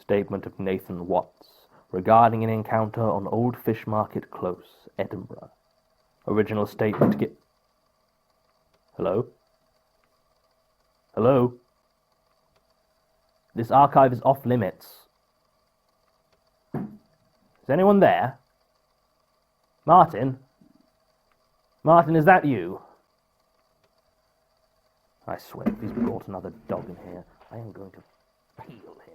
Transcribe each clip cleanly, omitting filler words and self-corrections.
Statement of Nathan Watts regarding an encounter on Old Fish Market Close, Edinburgh. Original statement Hello? Hello? This archive is off limits. Is anyone there? Martin? Martin, is that you? I swear, if he's brought another dog in here, I am going to peel him.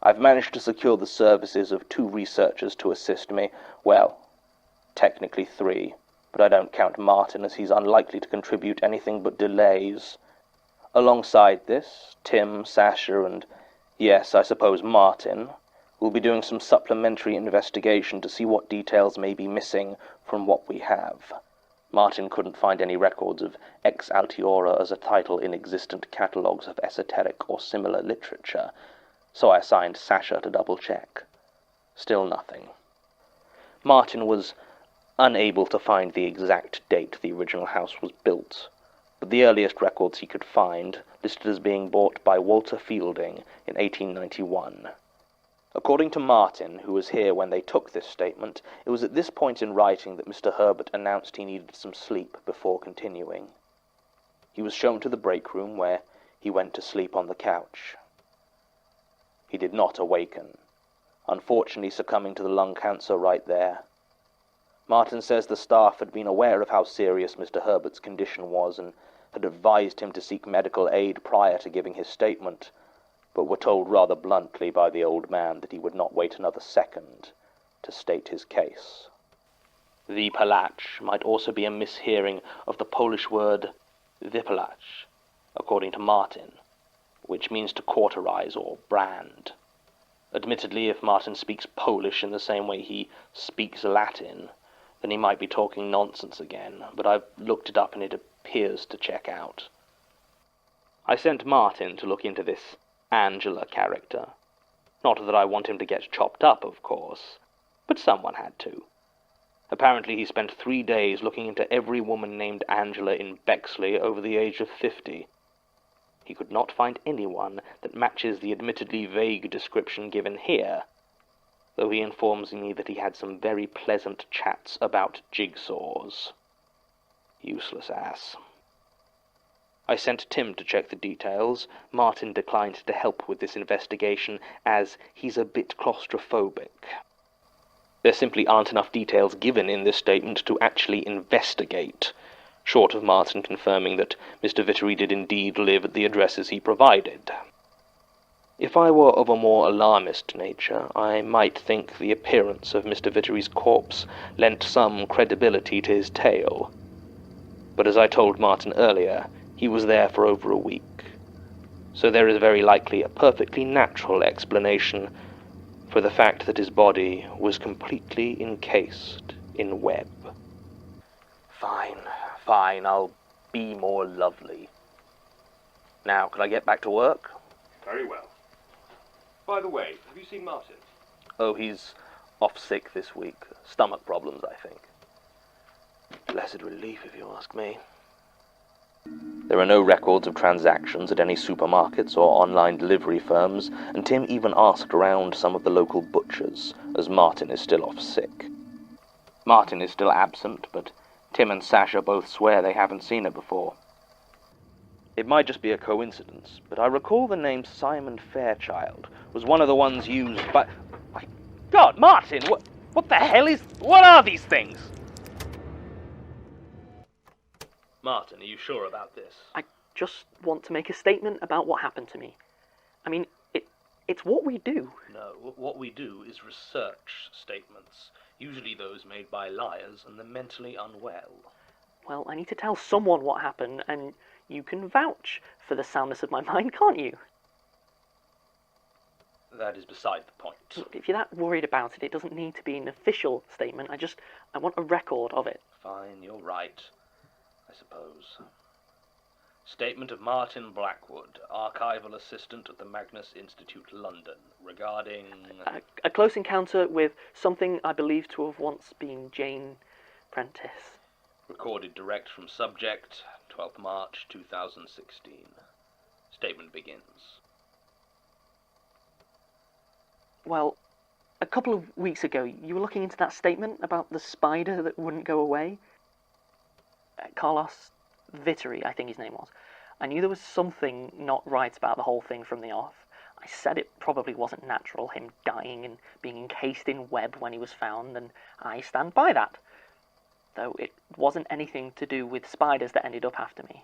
I've managed to secure the services of 2 researchers to assist me. Well, technically 3, but I don't count Martin as he's unlikely to contribute anything but delays. Alongside this, Tim, Sasha, and, yes, I suppose Martin, will be doing some supplementary investigation to see what details may be missing from what we have. Martin couldn't find any records of Ex Altiora as a title in existent catalogues of esoteric or similar literature, so I assigned Sasha to double-check. Still nothing. Martin was unable to find the exact date the original house was built, but the earliest records he could find listed as being bought by Walter Fielding in 1891. According to Martin, who was here when they took this statement, it was at this point in writing that Mr. Herbert announced he needed some sleep before continuing. He was shown to the break room, where he went to sleep on the couch. He did not awaken, unfortunately succumbing to the lung cancer right there. Martin says the staff had been aware of how serious Mr. Herbert's condition was and had advised him to seek medical aid prior to giving his statement, but were told rather bluntly by the old man that he would not wait another second to state his case. The palach might also be a mishearing of the Polish word wypalać, according to Martin, which means to cauterize or brand. Admittedly, if Martin speaks Polish in the same way he speaks Latin, then he might be talking nonsense again, but I've looked it up and it appears to check out. I sent Martin to look into this Angela character. Not that I want him to get chopped up, of course, but someone had to. Apparently he spent 3 days looking into every woman named Angela in Bexley over the age of 50. He could not find anyone that matches the admittedly vague description given here, though he informs me that he had some very pleasant chats about jigsaws. Useless ass. I sent Tim to check the details. Martin declined to help with this investigation, as he's a bit claustrophobic. There simply aren't enough details given in this statement to actually investigate, short of Martin confirming that Mr. Vittery did indeed live at the addresses he provided. If I were of a more alarmist nature, I might think the appearance of Mr. Vittery's corpse lent some credibility to his tale. But as I told Martin earlier, he was there for over a week, so there is very likely a perfectly natural explanation for the fact that his body was completely encased in web. Fine, I'll be more lovely. Now, can I get back to work? Very well. By the way, have you seen Martin? Oh, he's off sick this week. Stomach problems, I think. Blessed relief, if you ask me. There are no records of transactions at any supermarkets or online delivery firms, and Tim even asked around some of the local butchers, as Martin is still off sick. Martin is still absent, but Tim and Sasha both swear they haven't seen her before. It might just be a coincidence, but I recall the name Simon Fairchild was one of the ones used by... My God, Martin, what the hell is... What are these things? Martin, are you sure about this? I just want to make a statement about what happened to me. I mean, it's what we do. No, what we do is research statements, usually those made by liars and the mentally unwell. Well, I need to tell someone what happened, and you can vouch for the soundness of my mind, can't you? That is beside the point. Look, if you're that worried about it, it doesn't need to be an official statement. I want a record of it. Fine, you're right, I suppose. Statement of Martin Blackwood, archival assistant at the Magnus Institute, London, regarding... A close encounter with something I believe to have once been Jane Prentice. Recorded direct from subject, 12th March 2016. Statement begins. Well, a couple of weeks ago, you were looking into that statement about the spider that wouldn't go away. Carlos Vittori, I think his name was. I knew there was something not right about the whole thing from the off. I said it probably wasn't natural, him dying and being encased in web when he was found, and I stand by that. Though it wasn't anything to do with spiders that ended up after me.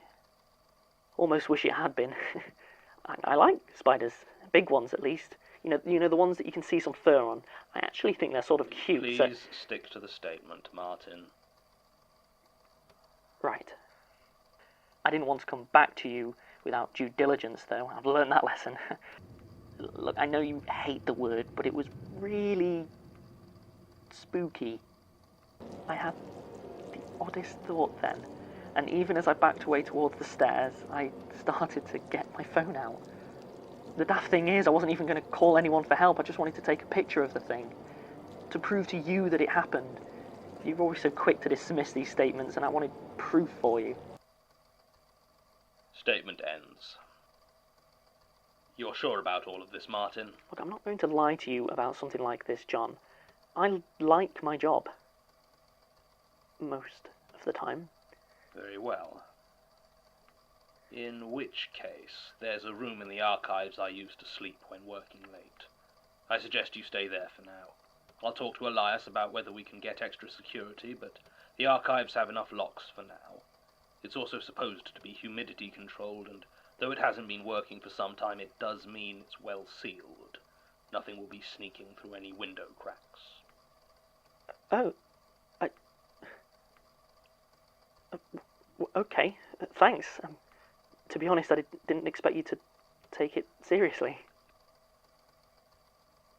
Almost wish it had been. I like spiders, big ones at least. You know the ones that you can see some fur on. I actually think they're sort of cute. Please stick to the statement, Martin. Right. I didn't want to come back to you without due diligence, though. I've learned that lesson. Look, I know you hate the word, but it was really spooky. I had the oddest thought then, and even as I backed away towards the stairs, I started to get my phone out. The daft thing is, I wasn't even going to call anyone for help. I just wanted to take a picture of the thing, to prove to you that it happened. You're always so quick to dismiss these statements, and I wanted proof for you. Statement ends. You're sure about all of this, Martin? Look, I'm not going to lie to you about something like this, John. I like my job. Most of the time. Very well. In which case, there's a room in the archives I use to sleep when working late. I suggest you stay there for now. I'll talk to Elias about whether we can get extra security, but the archives have enough locks for now. It's also supposed to be humidity controlled, and though it hasn't been working for some time, it does mean it's well sealed. Nothing will be sneaking through any window cracks. Oh, okay, thanks. To be honest, I didn't expect you to take it seriously.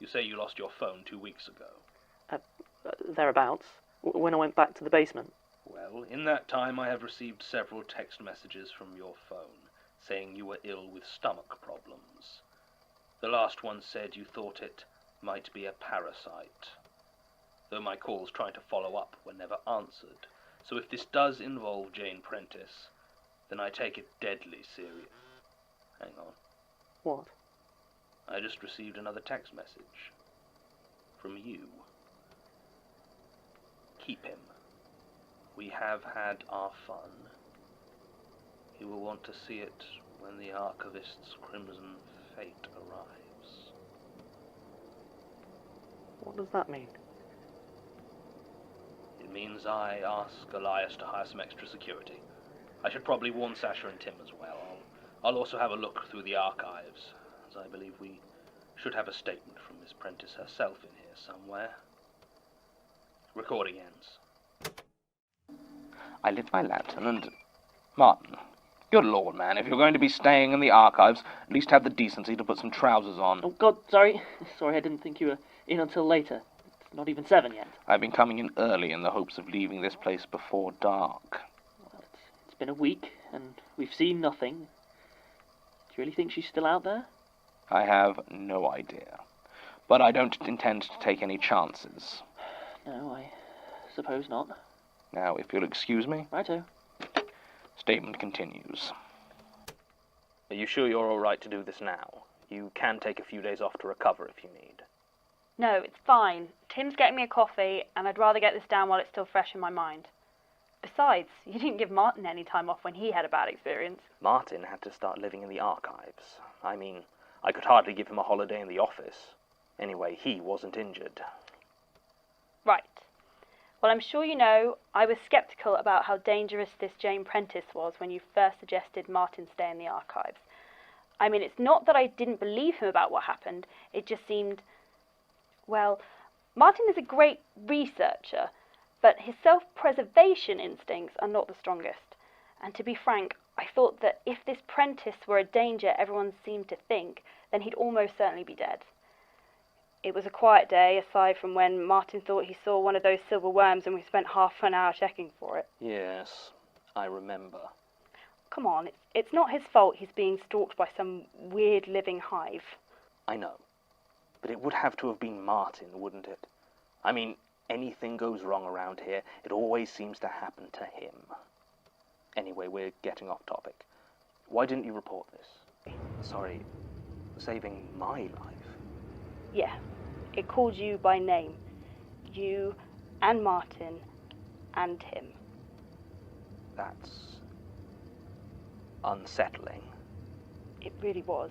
You say you lost your phone 2 weeks ago. Thereabouts, when I went back to the basement. Well, in that time I have received several text messages from your phone, saying you were ill with stomach problems. The last one said you thought it might be a parasite, though my calls trying to follow up were never answered. So if this does involve Jane Prentice, then I take it deadly serious. Hang on. What? I just received another text message. From you. Keep him. We have had our fun. He will want to see it when the Archivist's crimson fate arrives. What does that mean? It means I ask Elias to hire some extra security. I should probably warn Sasha and Tim as well. I'll also have a look through the archives, as I believe we should have a statement from Miss Prentice herself in here somewhere. Recording ends. I lit my lantern and... Martin, good lord, man, if you're going to be staying in the archives, at least have the decency to put some trousers on. Oh, God, sorry. Sorry, I didn't think you were in until later. It's not even 7 yet. I've been coming in early in the hopes of leaving this place before dark. Well, it's been a week, and we've seen nothing. Do you really think she's still out there? I have no idea. But I don't intend to take any chances. No, I suppose not. Now, if you'll excuse me. Righto. Statement continues. Are you sure you're all right to do this now? You can take a few days off to recover if you need. No, it's fine. Tim's getting me a coffee, and I'd rather get this down while it's still fresh in my mind. Besides, you didn't give Martin any time off when he had a bad experience. Martin had to start living in the archives. I mean, I could hardly give him a holiday in the office. Anyway, he wasn't injured. Right. Well, I'm sure you know, I was sceptical about how dangerous this Jane Prentice was when you first suggested Martin stay in the archives. I mean, it's not that I didn't believe him about what happened, it just seemed... Well, Martin is a great researcher, but his self-preservation instincts are not the strongest. And to be frank, I thought that if this Prentice were a danger everyone seemed to think, then he'd almost certainly be dead. It was a quiet day, aside from when Martin thought he saw one of those silver worms and we spent half an hour checking for it. Yes, I remember. Come on, it's not his fault he's being stalked by some weird living hive. I know. But it would have to have been Martin, wouldn't it? I mean, anything goes wrong around here, it always seems to happen to him. Anyway, we're getting off topic. Why didn't you report this? Sorry, saving my life? Yeah, It called you by name. You and Martin and him. That's unsettling. It really was.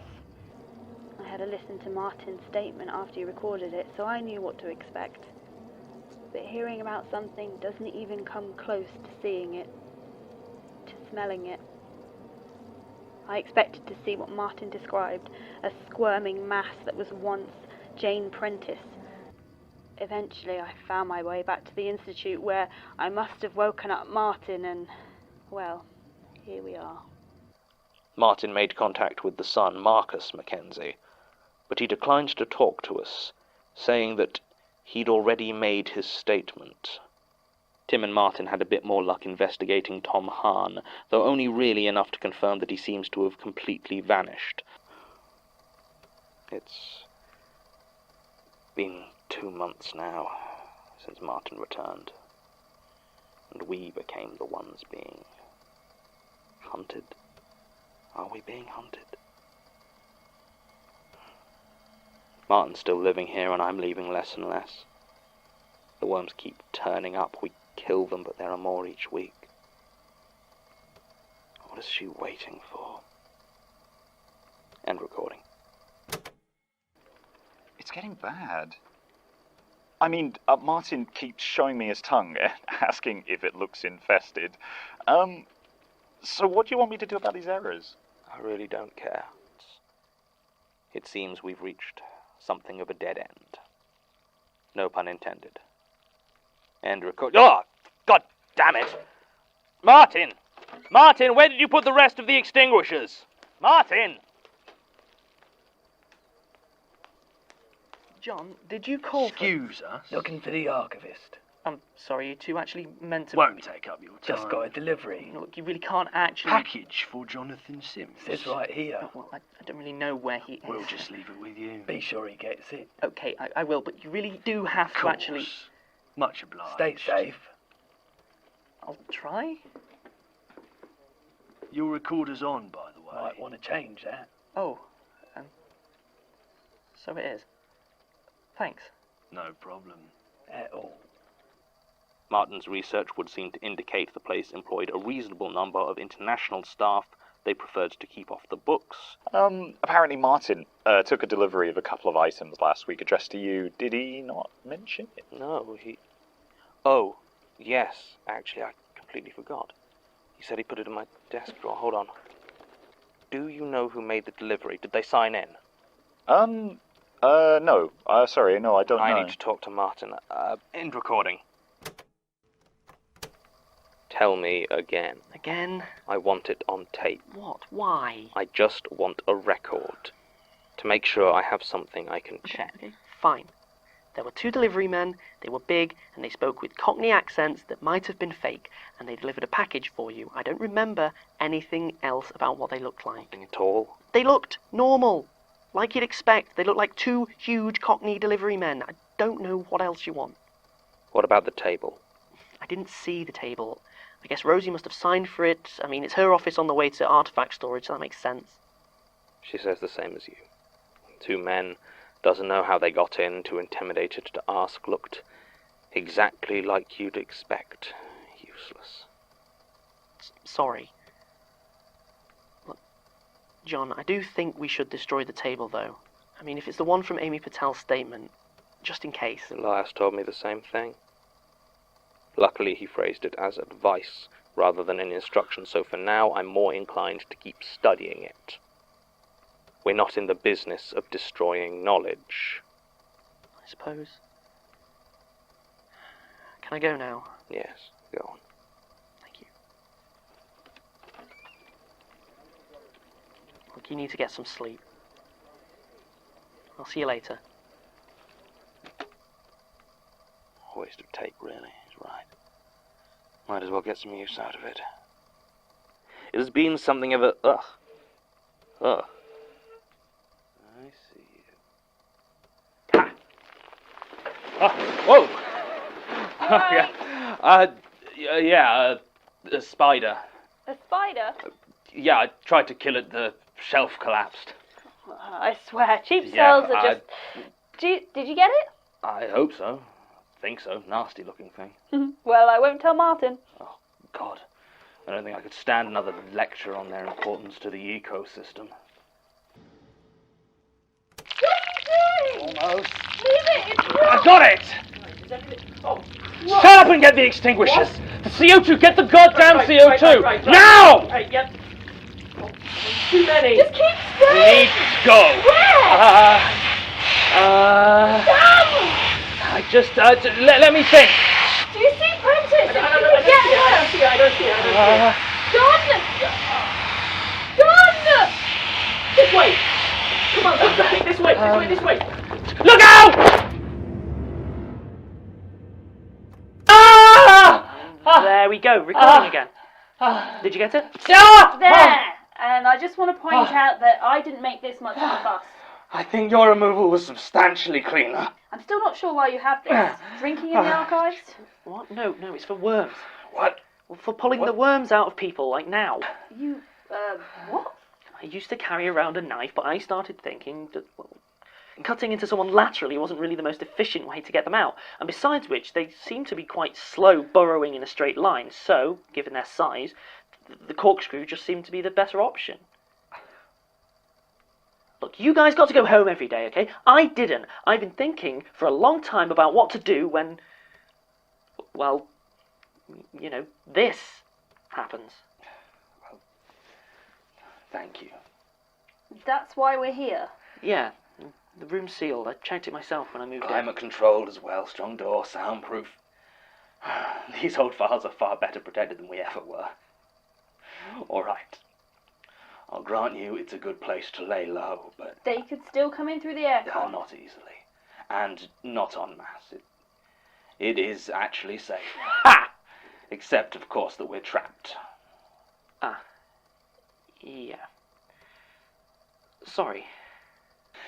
I had to listen to Martin's statement after you recorded it, so I knew what to expect. But hearing about something doesn't even come close to seeing it, to smelling it. I expected to see what Martin described, a squirming mass that was once Jane Prentice. Eventually I found my way back to the Institute, where I must have woken up Martin and, well, here we are. Martin made contact with the son, Marcus Mackenzie, but he declined to talk to us, saying that he'd already made his statement. Tim and Martin had a bit more luck investigating Tom Hahn, though only really enough to confirm that he seems to have completely vanished. It's been 2 months now since Martin returned, and we became the ones being hunted. Are we being hunted? Martin's still living here, and I'm leaving less and less. The worms keep turning up. We kill them, but there are more each week. What is she waiting for? End recording. It's getting bad. I mean, Martin keeps showing me his tongue, asking if it looks infested. So what do you want me to do about these errors? I really don't care. It seems we've reached something of a dead end. No pun intended. End record. Oh, God damn it! Martin! Martin, where did you put the rest of the extinguishers? Martin! John, did you call Excuse us. Looking for the archivist. I'm sorry, you two actually meant to... Won't take up your time. Just got a delivery. Look, you really can't actually... Package for Jonathan Sims. It's right here. Oh, well, I don't really know where he is. We'll just leave it with you. Be sure he gets it. Okay, I will, but you really do have to actually... Much obliged. Stay safe. I'll try. Your recorder's on, by the way. Might want to change that. Oh, so it is. Thanks. No problem. At all. Martin's research would seem to indicate the place employed a reasonable number of international staff they preferred to keep off the books. Apparently Martin took a delivery of a couple of items last week addressed to you. Did he not mention it? No, he... Oh, yes, actually, I completely forgot. He said he put it in my desk drawer. Hold on. Do you know who made the delivery? Did they sign in? No. Sorry, no, I don't know. I need to talk to Martin. End recording. Tell me again. Again? I want it on tape. What? Why? I just want a record. To make sure I have something I can check. Okay, fine. There were 2 delivery men, they were big, and they spoke with Cockney accents that might have been fake, and they delivered a package for you. I don't remember anything else about what they looked like. Nothing at all? They looked normal. Like you'd expect. They looked like 2 huge Cockney delivery men. I don't know what else you want. What about the table? I didn't see the table. I guess Rosie must have signed for it. I mean, it's her office on the way to artifact storage, so that makes sense. She says the same as you. 2 men, doesn't know how they got in, too intimidated to ask, looked exactly like you'd expect. Useless. Sorry. Look, John, I do think we should destroy the table, though. I mean, if it's the one from Amy Patel's statement, just in case. Elias told me the same thing. Luckily, he phrased it as advice rather than an instruction, so for now I'm more inclined to keep studying it. We're not in the business of destroying knowledge. I suppose. Can I go now? Yes, go on. Thank you. Look, you need to get some sleep. I'll see you later. A waste of tape, really. He's right. Might as well get some use out of it. It has been something of a... Ugh. I see you. Ha! Oh, whoa! Yeah. A spider. A spider? Yeah, I tried to kill it. The shelf collapsed. I swear, cheap cells are just... Did you get it? I hope so. Think so. Nasty looking thing. Well, I won't tell Martin. Oh, God. I don't think I could stand another lecture on their importance to the ecosystem. Almost. Leave it! I got it! Shut up and get the extinguishers! The CO2! Get the goddamn CO2! Right. Now! Right, yep. Too many. Just keep We spraying! need to go! Where? Let me think! Do you see Prentice? I don't see her. Gone! This way. Come on, this way. Look out! There we go, recording again. Did you get it? There! And I just want to point out that I didn't make this much of a fuss. I think your removal was substantially cleaner. I'm still not sure why you have this. Drinking in the archives? What? No, it's for worms. What? Well, for pulling the worms out of people, like now. You, what? I used to carry around a knife, but I started thinking that, well, cutting into someone laterally wasn't really the most efficient way to get them out. And besides which, they seem to be quite slow burrowing in a straight line, so, given their size, the corkscrew just seemed to be the better option. Look, you guys got to go home every day, okay? I didn't. I've been thinking for a long time about what to do when, well, you know, this happens. Well, thank you. That's why we're here. Yeah, the room's sealed. I checked it myself when I moved in. Climate controlled as well, strong door, soundproof. These old files are far better protected than we ever were. All right. I'll grant you it's a good place to lay low, but... They could still come in through the aircon. not easily. And not en masse. It is actually safe. Ha! Except, of course, that we're trapped. Ah. Yeah. Sorry.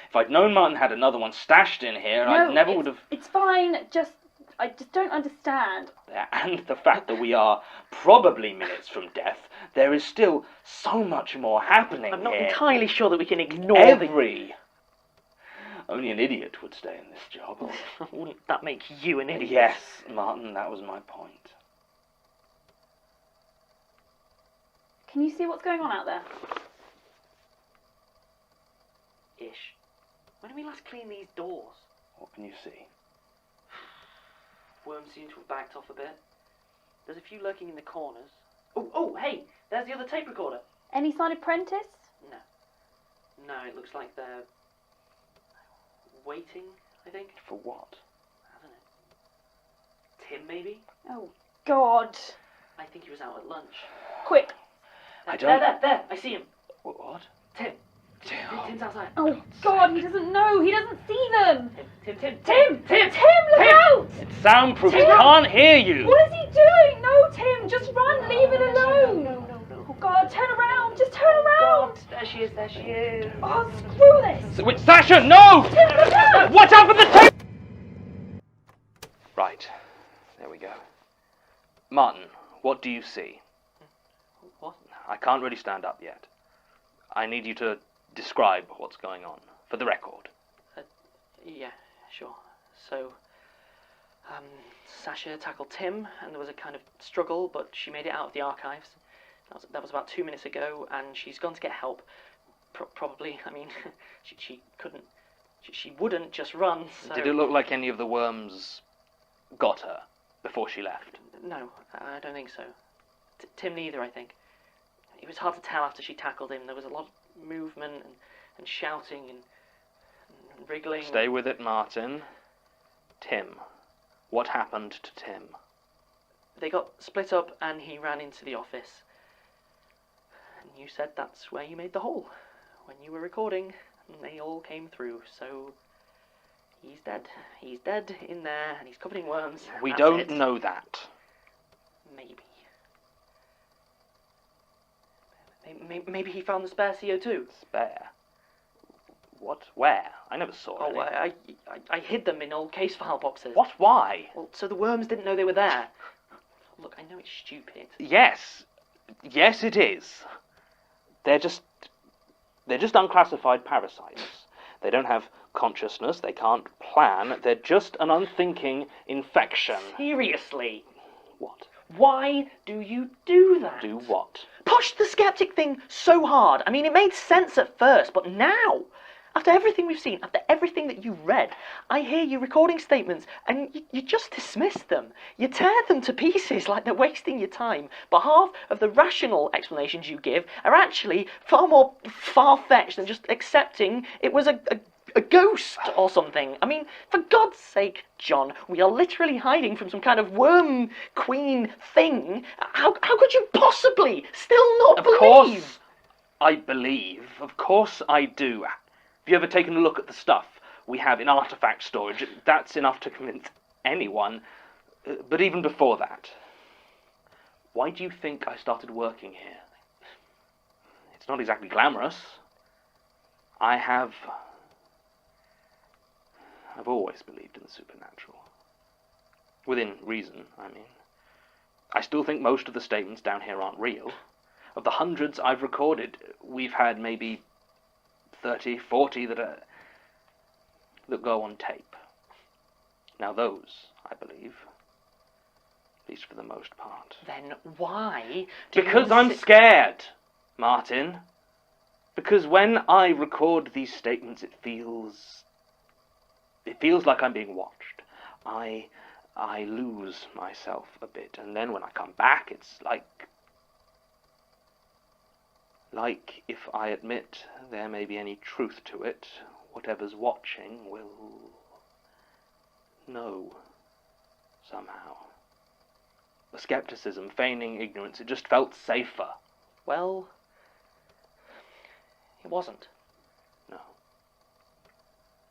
If I'd known Martin had another one stashed in here, I never would have... It's fine, I just don't understand. And the fact that we are probably minutes from death, there is still so much more happening I'm not here. entirely sure that we can ignore Only an idiot would stay in this job. Wouldn't that make you an idiot? Yes, Martin, that was my point. Can you see what's going on out there? Ish. When did we last clean these doors? What can you see? Worms seem to have backed off a bit. There's a few lurking in the corners. Oh, hey! There's the other tape recorder. Any sign of Prentice? No, it looks like they're waiting, I think. For what? I don't know. Tim, maybe? Oh, God. I think he was out at lunch. Quick. There, I see him. What? Tim. Tim's outside. Oh, God, he doesn't know. He doesn't see them. Tim, look out! It's soundproof, Tim! we can't hear you! What is he doing? No, Tim, just run. Leave it alone. No. Oh, God, turn around. Just turn around. God, there she is. Oh, screw this. Wait, Sasha, no! Tim, look out! Watch out for the tape! Right, there we go. Martin, what do you see? What? I can't really stand up yet. I need you to describe what's going on, for the record. Yeah, sure. So, Sasha tackled Tim, and there was a kind of struggle, but she made it out of the archives. That was about 2 minutes ago, and she's gone to get help. Probably, I mean, she couldn't, she wouldn't just run, so... Did it look like any of the worms got her before she left? No, I don't think so. Tim neither, I think. It was hard to tell after she tackled him. There was a lot of movement and shouting and wriggling. Stay with it, Martin. Tim. What happened to Tim? They got split up and he ran into the office. And you said that's where you made the hole. When you were recording, and they all came through, so... He's dead. He's dead in there, and he's covered in worms. We That's don't it. know that. Maybe. Maybe he found the spare CO2. Spare? What? Where? I never saw Oh, any. I hid them in old case file boxes. What? Why? Well, so the worms didn't know they were there. Look, I know it's stupid. Yes. Yes, it is. They're just unclassified parasites. They don't have consciousness, they can't plan. They're just an unthinking infection. Seriously, What? why do you do that? Do what? Push the skeptic thing so hard. I mean, it made sense at first, but now, after everything we've seen, after everything that you read, I hear you recording statements and you just dismiss them. You tear them to pieces like they're wasting your time. But half of the rational explanations you give are actually far more far-fetched than just accepting it was a ghost or something. I mean, for God's sake, John, we are literally hiding from some kind of worm queen thing. How could you possibly still not believe? Of course I believe. Of course I do. Have you ever taken a look at the stuff we have in artifact storage? That's enough to convince anyone. But even before that, why do you think I started working here? It's not exactly glamorous. I've always believed in the supernatural. Within reason, I mean. I still think most of the statements down here aren't real. Of the hundreds I've recorded, we've had maybe 30, 40 that go on tape. Now those, I believe, at least for the most part. Then why do Because you I'm scared, Martin. Because when I record these statements, it feels like I'm being watched. I lose myself a bit, and then when I come back, it's like if I admit there may be any truth to it, whatever's watching will know somehow. The skepticism, feigning ignorance, it just felt safer. Well, it wasn't.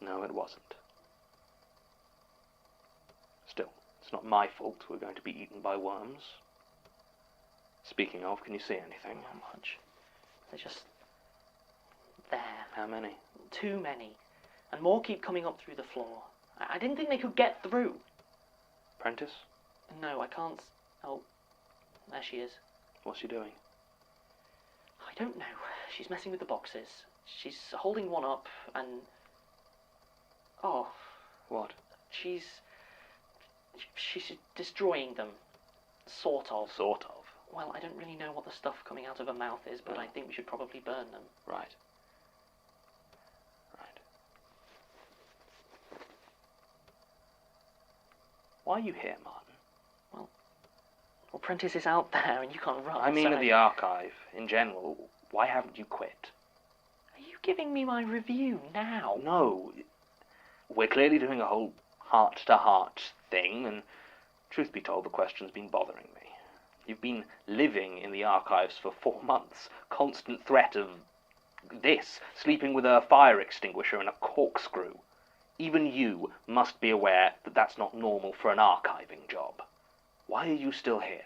No, it wasn't. Still, it's not my fault we're going to be eaten by worms. Speaking of, can you see anything? Not much. They're just there. How many? Too many. And more keep coming up through the floor. I didn't think they could get through. Prentice? No, I can't. Oh, there she is. What's she doing? I don't know. She's messing with the boxes. She's holding one up and... Oh. What? She's destroying them. Sort of. Sort of. Well, I don't really know what the stuff coming out of her mouth is, but I think we should probably burn them. Right. Why are you here, Martin? Well, Prentice is out there and you can't run. I mean so at the archive, in general. Why haven't you quit? Are you giving me my review now? No. We're clearly doing a whole heart-to-heart thing, and truth be told, the question's been bothering me. You've been living in the archives for 4 months. Constant threat of this, sleeping with a fire extinguisher and a corkscrew. Even you must be aware that that's not normal for an archiving job. Why are you still here?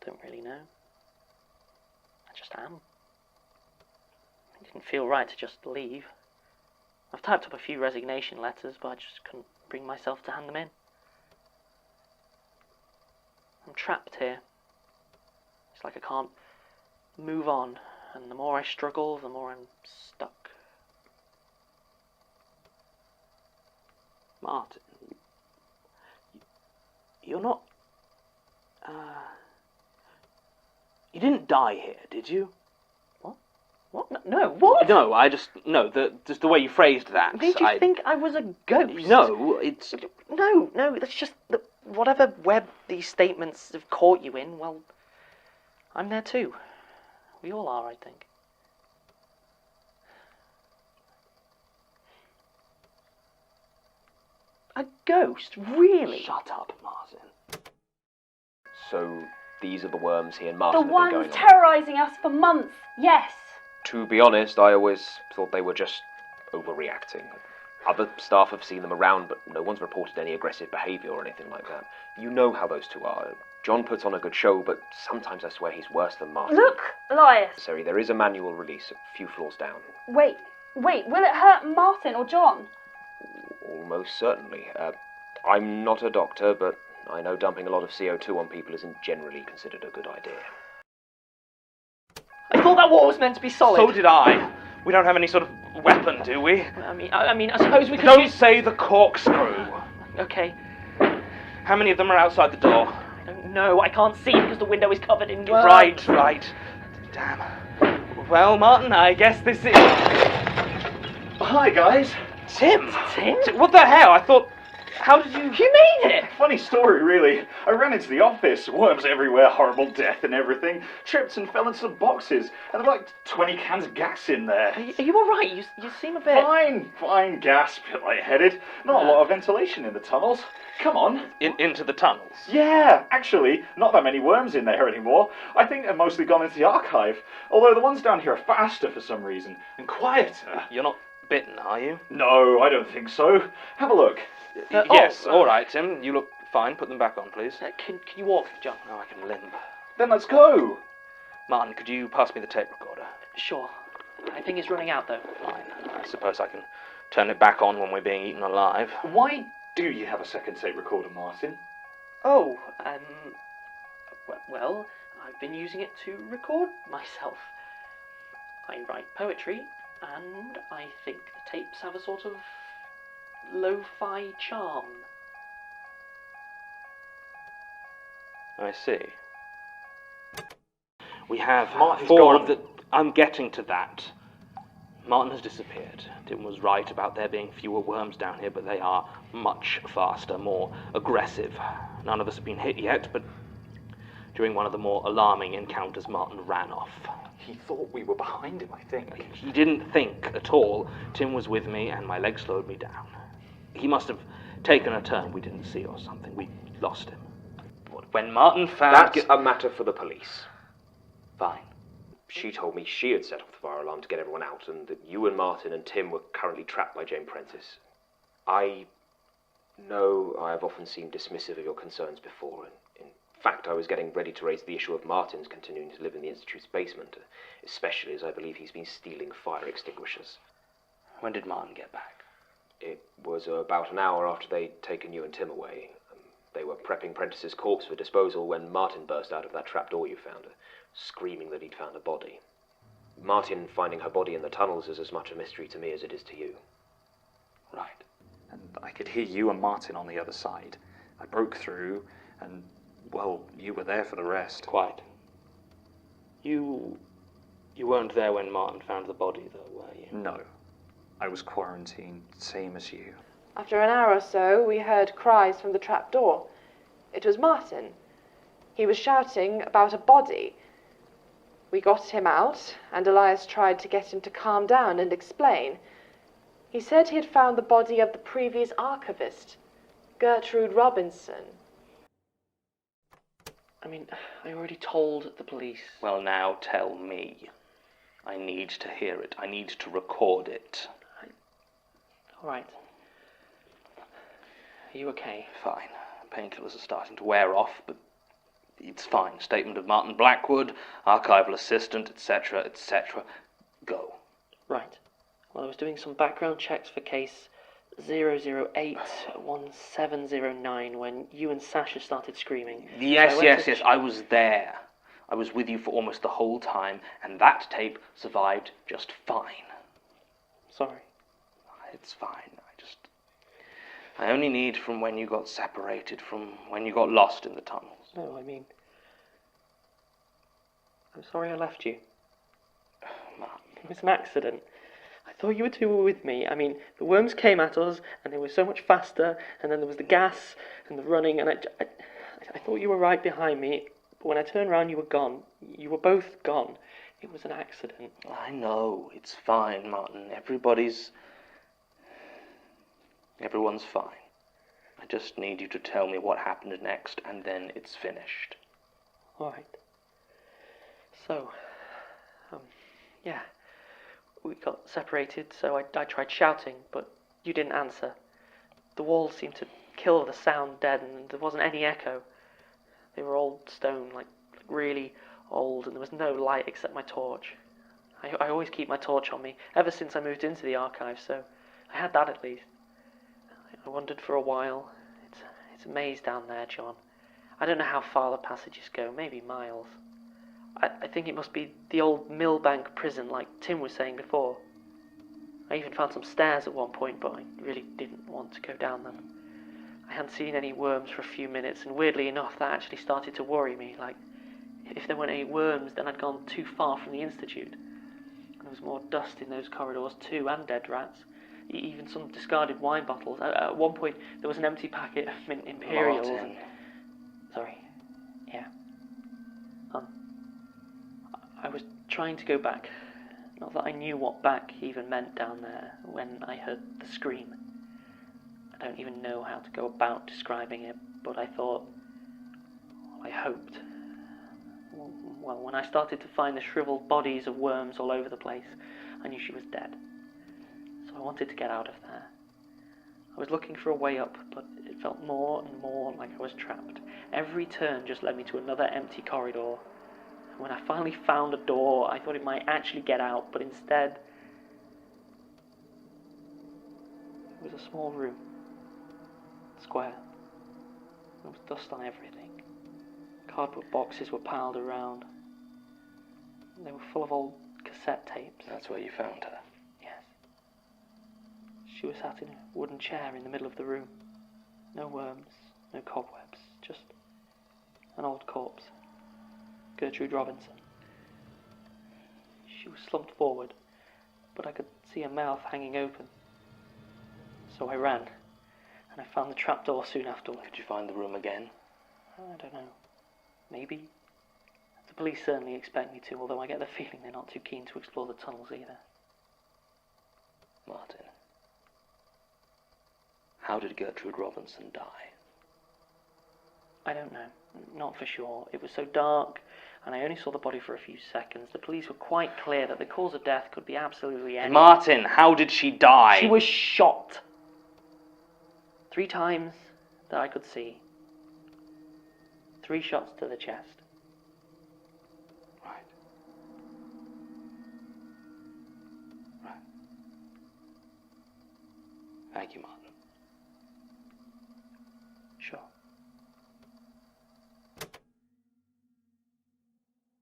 Don't really know. I just am. It didn't feel right to just leave. I've typed up a few resignation letters, but I just couldn't bring myself to hand them in. I'm trapped here. It's like I can't move on, and the more I struggle, the more I'm stuck. Martin, you're not... You didn't die here, did you? What? No, what? No, just the way you phrased that. Made you think I was a ghost? No, it's... No, that's just that whatever web these statements have caught you in, well, I'm there too. We all are, I think. A ghost? Really? Shut up, Martin. So these are the worms he and Martin The have been ones going on. terrorising us for months, yes. To be honest, I always thought they were just overreacting. Other staff have seen them around, but no one's reported any aggressive behaviour or anything like that. You know how those two are. John puts on a good show, but sometimes I swear he's worse than Martin. Look, Elias. Sorry, there is a manual release a few floors down. Wait, will it hurt Martin or John? Almost certainly. I'm not a doctor, but I know dumping a lot of CO2 on people isn't generally considered a good idea. I thought that wall was meant to be solid. So did I. We don't have any sort of weapon, do we? I mean, I suppose we could Don't use... say the corkscrew. Okay. How many of them are outside the door? I don't know. I can't see because the window is covered in... Right. Damn. Well, Martin, I guess this is... Hi, guys. Tim? Tim? What the hell? I thought... How did you... You made it! Funny story, really. I ran into the office, worms everywhere, horrible death and everything. Tripped and fell into some boxes, and there were like 20 cans of gas in there. Are you alright? You seem a bit... Fine gas, bit lightheaded. Not a lot of ventilation in the tunnels. Come on. Into the tunnels? Yeah, actually, not that many worms in there anymore. I think they're mostly gone into the archive. Although the ones down here are faster for some reason, and quieter. You're not bitten, are you? No, I don't think so. Have a look. Yes, all right, Tim. You look fine. Put them back on, please. Can you walk, John? No, I can limp. Then let's go. Martin, could you pass me the tape recorder? Sure. I think it's running out, though. Fine. I suppose I can turn it back on when we're being eaten alive. Why do you have a second tape recorder, Martin? Oh, well, I've been using it to record myself. I write poetry, and I think the tapes have a sort of lo-fi charm. I see. We have Martin's four gone. of the... I'm getting to that. Martin has disappeared. Tim was right about there being fewer worms down here, but they are much faster, more aggressive. None of us have been hit yet, but during one of the more alarming encounters, Martin ran off. He thought we were behind him, I think. He didn't think at all. Tim was with me, and my leg slowed me down. He must have taken a turn we didn't see or something. We lost him. When Martin found... That's a matter for the police. Fine. She told me she had set off the fire alarm to get everyone out, and that you and Martin and Tim were currently trapped by Jane Prentice. I know I have often seemed dismissive of your concerns before, and in fact I was getting ready to raise the issue of Martin's continuing to live in the Institute's basement, especially as I believe he's been stealing fire extinguishers. When did Martin get back? It was about an hour after they'd taken you and Tim away. They were prepping Prentice's corpse for disposal when Martin burst out of that trapdoor you found, screaming that he'd found a body. Martin finding her body in the tunnels is as much a mystery to me as it is to you. Right. And I could hear you and Martin on the other side. I broke through, and, well, you were there for the rest. Quite. You weren't there when Martin found the body, though, were you? No. I was quarantined, same as you. After an hour or so, we heard cries from the trapdoor. It was Martin. He was shouting about a body. We got him out, and Elias tried to get him to calm down and explain. He said he had found the body of the previous archivist, Gertrude Robinson. I mean, I already told the police. Well, now tell me. I need to hear it. I need to record it. All right. Are you okay? Fine. Painkillers are starting to wear off, but it's fine. Statement of Martin Blackwood, archival assistant, etc., etc. Go. Right. Well, I was doing some background checks for case 0081709 when you and Sasha started screaming. Yes. I was there. I was with you for almost the whole time, and that tape survived just fine. Sorry. It's fine. I only need from when you got separated, from when you got lost in the tunnels. No, I mean... I'm sorry I left you. Martin. It was an accident. I thought you two were with me. I mean, the worms came at us, and they were so much faster, and then there was the gas and the running, and I thought you were right behind me, but when I turned around, you were gone. You were both gone. It was an accident. I know. It's fine, Martin. Everyone's fine. I just need you to tell me what happened next, and then it's finished. All right. So, yeah, we got separated, so I tried shouting, but you didn't answer. The walls seemed to kill the sound dead, and there wasn't any echo. They were old stone, like really old, and there was no light except my torch. I always keep my torch on me, ever since I moved into the archive, so I had that at least. I wondered for a while. It's a maze down there, John. I don't know how far the passages go, maybe miles. I think it must be the old Millbank prison, like Tim was saying before. I even found some stairs at one point, but I really didn't want to go down them. I hadn't seen any worms for a few minutes, and weirdly enough, that actually started to worry me. Like, if there weren't any worms, then I'd gone too far from the Institute. There was more dust in those corridors too, and dead rats. Even some discarded wine bottles. At one point, there was an empty packet of mint imperials. Martin. Sorry. Yeah. I was trying to go back. Not that I knew what back even meant down there when I heard the scream. I don't even know how to go about describing it, but I thought, I hoped. Well, when I started to find the shriveled bodies of worms all over the place, I knew she was dead. So I wanted to get out of there. I was looking for a way up, but it felt more and more like I was trapped. Every turn just led me to another empty corridor. And when I finally found a door, I thought it might actually get out, but instead, it was a small room. Square. There was dust on everything. Cardboard boxes were piled around. They were full of old cassette tapes. That's where you found her? Yes. She was sat in a wooden chair in the middle of the room. No worms, no cobwebs, just an old corpse. Gertrude Robinson. She was slumped forward, but I could see her mouth hanging open. So I ran, and I found the trapdoor soon afterwards. Could you find the room again? I don't know. Maybe. The police certainly expect me to, although I get the feeling they're not too keen to explore the tunnels either. Martin, how did Gertrude Robinson die? I don't know. Not for sure. It was so dark, and I only saw the body for a few seconds. The police were quite clear that the cause of death could be absolutely anything. Martin, how did she die? She was shot. 3 times that I could see. 3 shots to the chest. Right. Thank you, Martin. Sure.